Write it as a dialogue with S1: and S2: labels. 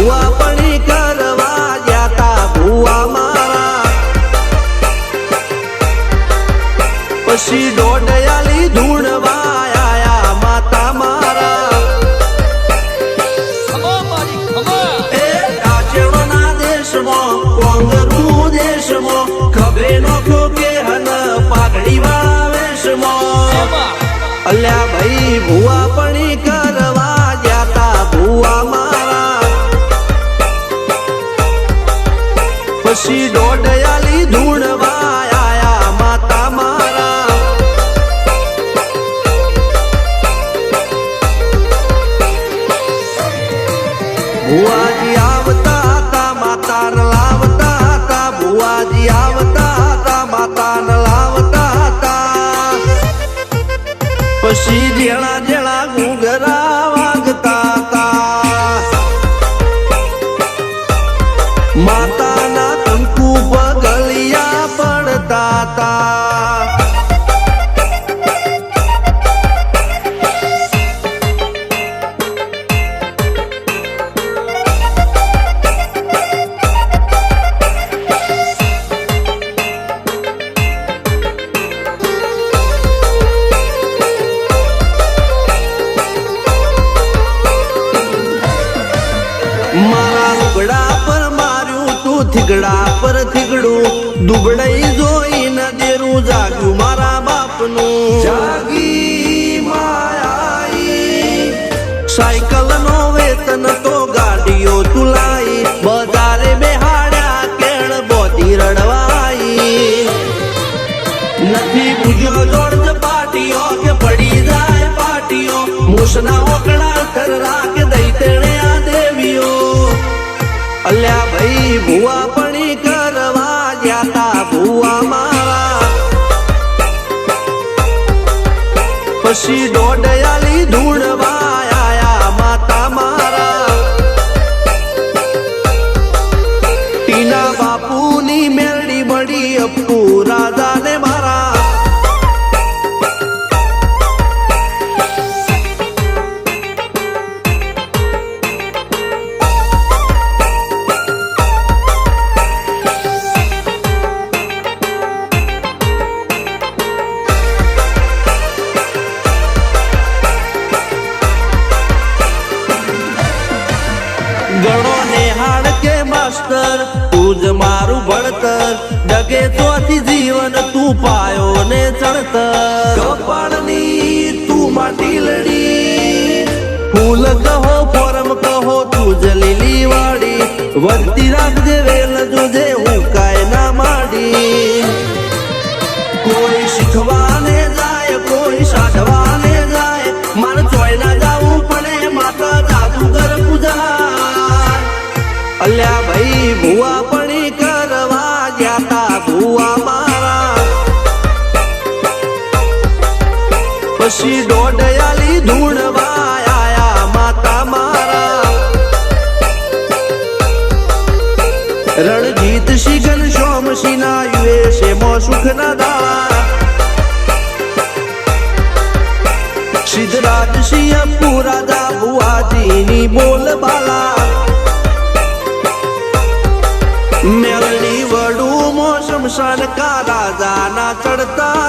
S1: ભુવા પણી કરવા જાતા ભુવા મારા પછી દોડયાલી ધૂણવા આયા માતા મારા એ કાચેડોના દેશમાં કોંગરું દેશમાં ખભે નોખો કે હન પાઘડી વાળા વેશમાં અલ્યા ભાઈ ભુવા પણી કરવા જાતા ભુવા મારા પછી દોડયાલી ધૂણવા આયા માતા મારા ભુવાજી આવતા હતા માતાને લાવતા હતા ભુવાજી આવતા હતા માતાને લાવતા હતા પછી જેણા જેણા ઘૂંઘરા વાગતા હતા માતાના કંકુ પગલિયા પડતા હતા મારા લુગડા પર માર્યું તું થીગડા પર થીગડું દુબળઈ જોઈને દેરું જાગ્યું મારા બાપનું જાગી માયાઈ સાયકલ નો વેતન તો ગાડીઓ તુલાઈ બજારે બેહાડ્યા કેળ બોધી રડવાઈ નથી બુજ્યો જોડ પાટીઓ કે પડી જાય પાટીઓ મૂસના ઓકળા થરરા કે દઈ તેણે આ દેવીઓ અલ્યા ભાઈ ભુવા પણી કરવા જાતા ભુવા મારા પછી દોડયાલી ધૂણવા આયા માતા મારા ટીના બાપુની મેરડી મળી અપ્પુ રાજાને મારા ગણો નેહાળ કે માસ્ટર તું જ મારું ભણતર ડગે તોથી જીવન તું પાયો ને ચણતર કપાળની તું માટી લડી ફૂલ કહો ફોરમ કહો તું જ લીલી વાડી વધતી રાખજે વેલ જોજે હું કાય ના માડી કોઈ શીખવાને જાય કોઈ સાધવાને જાય માર ચોય ના જાવું પડે માતા જાદુગર પૂજા અલ્યા ભાઈ ભુવા પણી કરવા જાતા ભુવા મારા પછી દોડયાલી ધૂણવા આયા માતા મારા રણજીત સિંહ સોમસિંહ ના યુએસએ માં સુખ ના દાળા સિદ્ધરાજ સિંહ પુરાજા ભુવાજીની બોલ બાલા મેલની વડું મોસમ શાનકા રાજાના ચડતા